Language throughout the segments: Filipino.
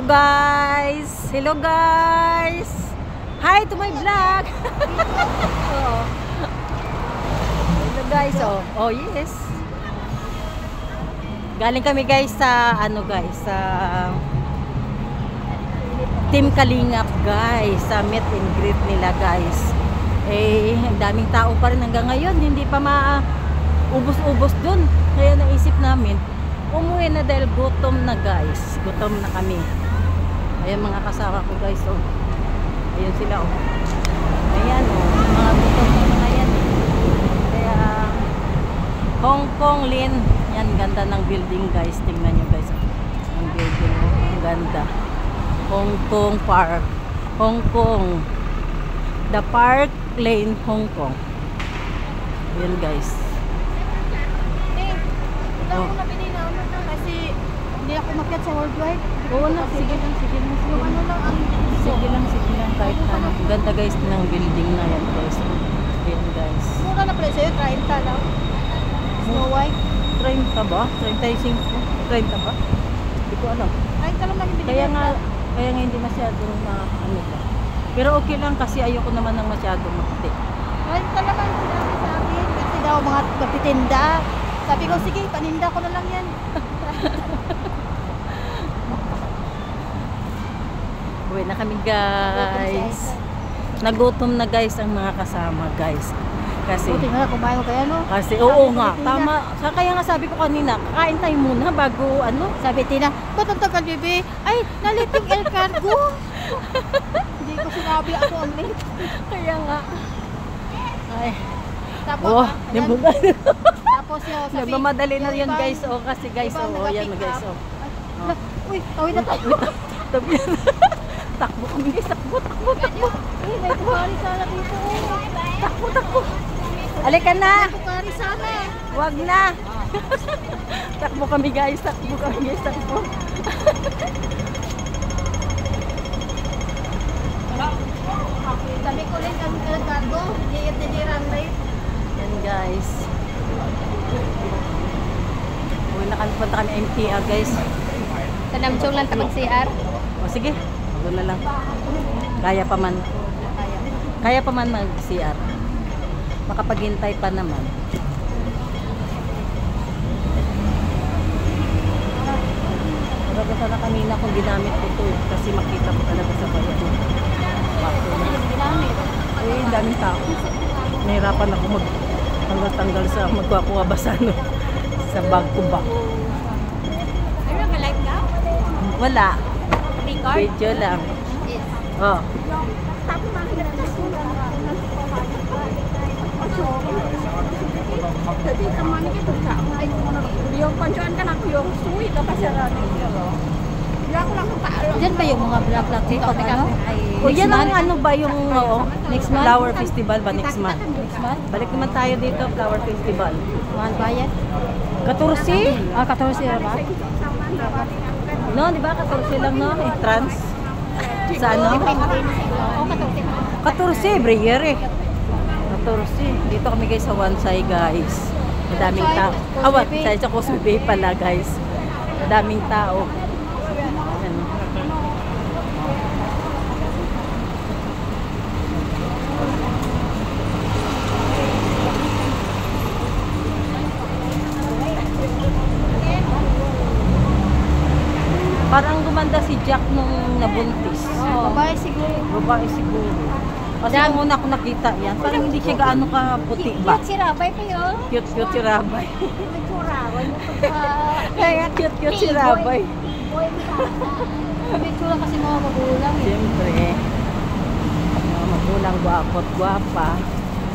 Hello guys! Hello guys! Hi to my vlog! Oh. Hello guys! Oh yes! Galing kami guys sa ano guys sa Team Kalingap guys, sa meet and greet nila guys. Eh, ang daming tao pa rin hanggang ngayon, hindi pa maubos-ubos dun. Kaya naisip namin umuwi na dahil gutom na guys. Gutom na kami. Ayan mga kasama ko guys. Oh. Ayan sila. Oh. Ayan oh. Mga gutom na mga yan. Kaya Hong Kong Lin. Yan ganda ng building guys. Tingnan nyo guys. Ang building. Oh. Ang ganda. Hong Kong Park. Hong Kong. The Park Lane, Hong Kong. Ayan guys. Ako na pininaon na kasi hindi ako makiat sa worldwide. Oo na, sige lang. Yung ano lang ang Sige lang kahit ano. Ganda guys ng building na yan guys. Ayan guys. mura na pala sa'yo, 30 lang. Snow White. 30 ba? 35? 30 ba? Hindi ko alam. 30 lang lagi binigyan. Kaya nga hindi masyadong na ano ba. Pero okay lang kasi ayoko naman ng masyadong makati. 30 naman sinabi sa akin kasi daw mga magtitinda. Sabi ko, sige, paninda ko na lang yan. Uwi na kami guys. Nagutom na guys ang mga kasama guys. Kasi Buti nga, kumain ko kaya no? Kasi oo nga, tama. Kaya nga sabi ko kanina, kakain tayo muna bago ano. Sabi Tina, ba't ang tagal bebe? Ay, naliting El Cargo. Hindi ko sinabi ako ang late. Kaya nga. Ay. Tapos, Oh, ayan. Tapos yun, sabi, nagmamadali na yung yun ibang- guys. Oh, kasi guys, ibang oh, yan nag-pick guys. up. Oh. Ay, uy, tawid na tayo. Tabi. Takbo kami guys, takbo. Uy, may kuhari sana dito. Takbo. Alika na. May kuhari sana. Wag na. Takbo kami guys, takbo. Sabi ko rin ang El Cargo, hindi rate. Yan guys. Uwi na kami, punta kami MTR guys. Sa Namchong lang tapag CR. O sige, doon na lang. Kaya pa man mag-CR. Makapaghintay pa naman. Pero sana kanina kung ginamit ko ito kasi makita mo talaga sa bayan. Ginamit. Uy, daming tao. Nahirapan ako magtanggal sa magkuha basa no, sa bag ko ba. Ano ka like now? Wala. Record? Video lang. Yes. Oh. Jadi teman kita tak main yung pancuan kan aku yung suwi ka pa siya Black lang pa. Diyan ba yung mga black dito ano? O yan ang ano ba yung Next month? Flower Festival ba next month? Next month? Balik naman tayo dito, Flower Festival. Mahal ba yan? 14? Ah, 14 ba? No, di ba 14 lang no? Trans? Sa ano? Oo, 14. 14, every year eh. 14. Dito kami guys sa Wansay guys. Madaming tao. Wansay sa Cosby Bay pala guys. Madaming tao. Ayan. Parang gumanda si Jack nung nabuntis. Babae siguro. Babae siguro. Kasi nung una ako nakita yan, parang hindi siya gaano ka puti ba? Cute si Rabay pa yun. Cute si Rabay. Nagturawan mo pagka... Kaya cute si Rabay. May tsura kasi mga magulang eh. Siyempre, mga magulang gwapot gwapa.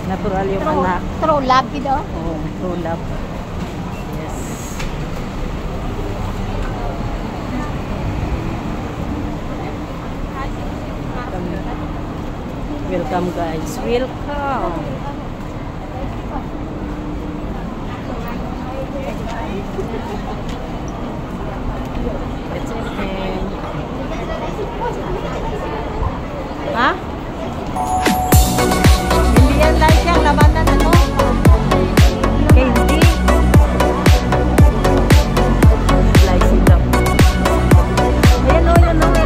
Natural yung anak. True love yun oh. Oh, true love. Yes. Welcome guys. Welcome. It's okay. Ha? Hindi yan like yung laman na ano? Candy. Slice it up. Ayan o,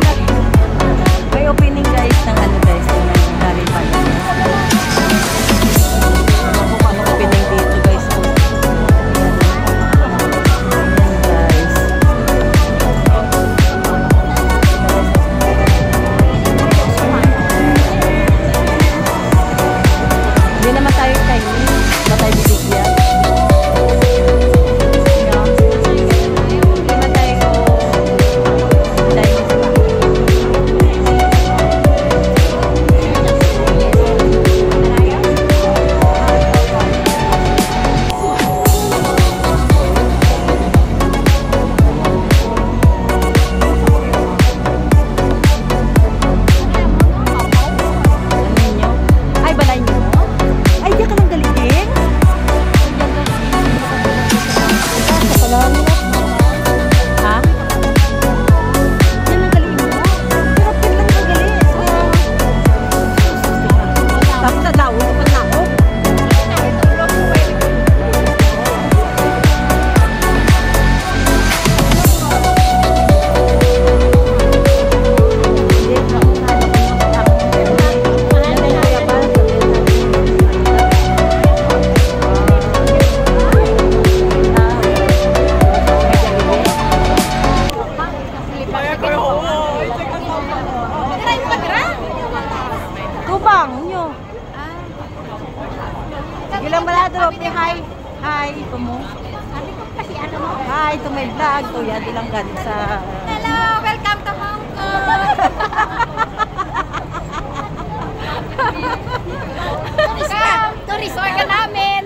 hi. Hi, ito mo. Sabi ko kasi ano mo. Hi, ito may vlog. To yan, ilang galing sa... Hello, welcome to Hong Kong. Turista ka namin.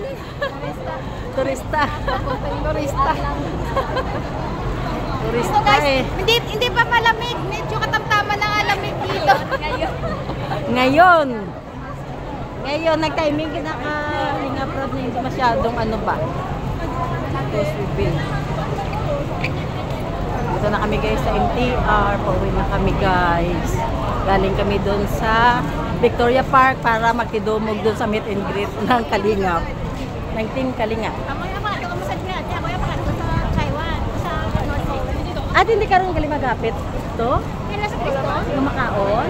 Turista. Turista. Turista So guys, eh. hindi pa malamig. Medyo katamtaman ng alamig dito. Ngayon, nag-timing kinakalinga prod na hindi masyadong ano ba. Tapos swimming. Ito na kami guys sa MTR. Pauwi na kami guys. Galing kami doon sa Victoria Park para magtidumog doon sa meet and greet ng Kalingap. Ng Team Kalingap. At hindi ka rin kalimagapit. Ito? Yung makaon?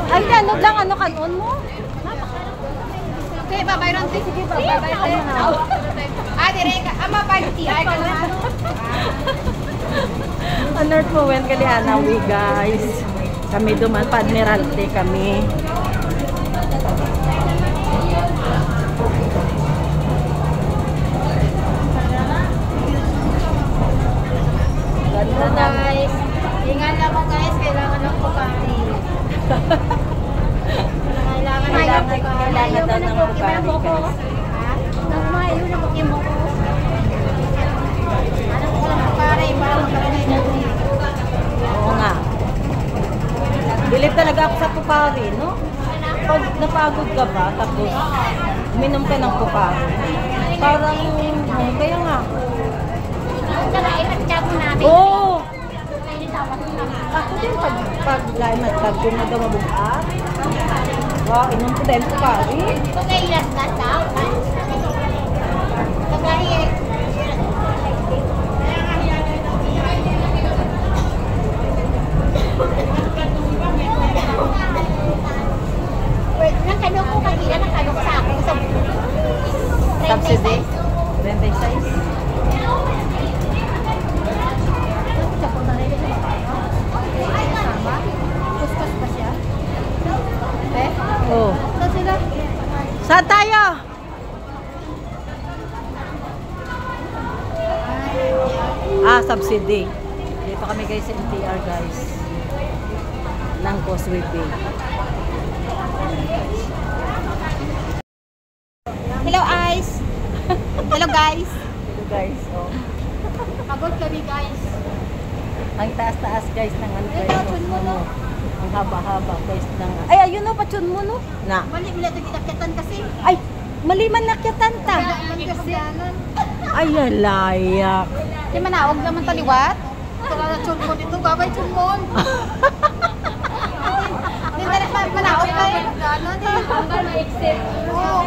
Ay, tanod lang, ano kanon mo? Okay, babayran. Sige, babayran. Dire ka. Ama, party. Ay, ka na. Honored moment kaliana, we guys. Kami duman pa Admiralty kami. Ganda na. Guys, ingat ako guys. Kailangan ng pagkain. Kailangan daw ng bukari guys. Nagmayo na bukin mo ko. Ano ko lang pare, parang karinay na rin. Oo nga. Bilib talaga ako sa pupari, no? Pag napagod ka ba, tapos uminom ka ng pupari, parang, kaya nga. Ihatsyag mo namin. Oo! Ako din, pag ko na daw mabuhat, wow, inom ko din pupari. Okay, last na daw. Pagkain. Wait, nakano ko kanina, nakano ko sa akin sa Subsidy? 26? Kuskus pa siya? Eh? Oo. Saan sila? Saan tayo? Subsidy. Dito kami guys sa MTR guys. Ng Causeway Bay. Hello, Ice! Hello, guys! Ito guys, oh. Pagod kami, guys. Ang taas-taas guys ng ano guys. Ito, chun mo, no? Ang haba-haba guys ng... Ay, ayun o, pachun mo no? Na. Mali, mali ito kinakyatan kasi. Ay, mali man nakyatan ta. Mali kasi. Ay, alayak. Di manaog naman taliwat. Kala na chun mo dito, babay chun mo. Di na manaog ka eh. Gano'n eh. Hanggang na-exit. Oo.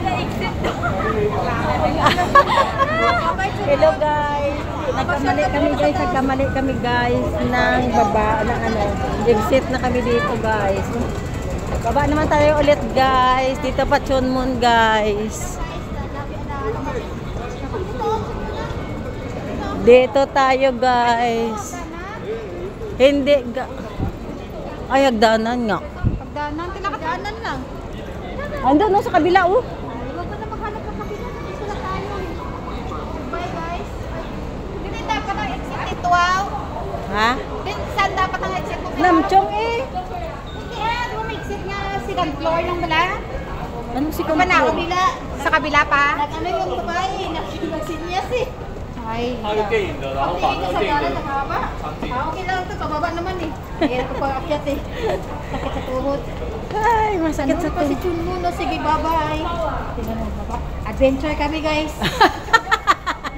Hello guys. Nagkamali kami guys, ng baba, ng ano, exit na kami dito guys. Baba naman tayo ulit guys. Dito pa Chunmun guys. Dito tayo guys. Hindi ay, hagdanan nga. Pagdanan, tinakadaanan lang. Andun no, sa kabila oh. Huwag ko na maghanap ng kapila. Dito na tayo. Bye guys. Hindi dapat ang exit dito, wow. Ha? Saan dapat ang exit mo? Namchong eh. Hindi di ba may exit nga second floor lang wala? Anong si Kung manaog nila sa kabila pa? Nag-ano yung babae, nagsinyas eh. Ay, 它是电影的，然后把那个电影的场景 okay lang ito, pababa naman eh. Kaya ito pa akyat eh. Sakit sa tuhod. Ay, masakit sa Pa si tuhod. Chun mo, no? Sige, bye-bye. Tingnan mo, baba. Adventure kami, guys.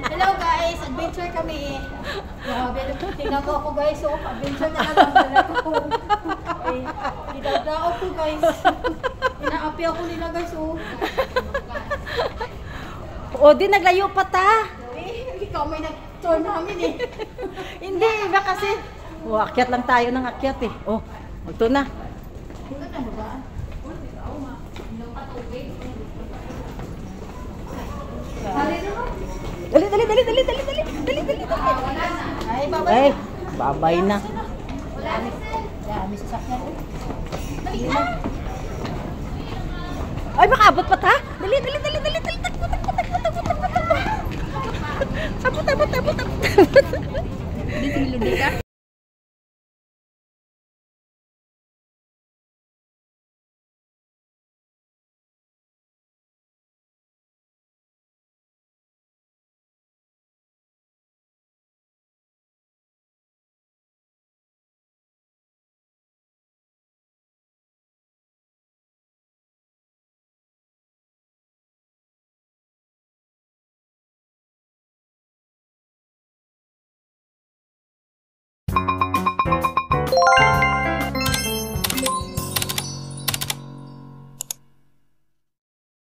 Hello, guys. Adventure kami. Grabe, tingnan ko ako, guys. Oh, adventure na lang. Dala ko. Eh, idagdao ko, guys. Inaapi ako nila, guys. Oh. O, di naglayo pa ta. Eh, ikaw may nag-tour namin eh. Hindi, iba kasi. O, akyat lang tayo ng akyat eh. O, ito na. Ito na, baba. Dali, dali, dali, dali, dali, dali, dali, dali, dali. Ay, bye-bye. Ay, babay na. Dami sasakyan. Ay, makaabot pa ta. Dali, dali, dali, dali. Bye.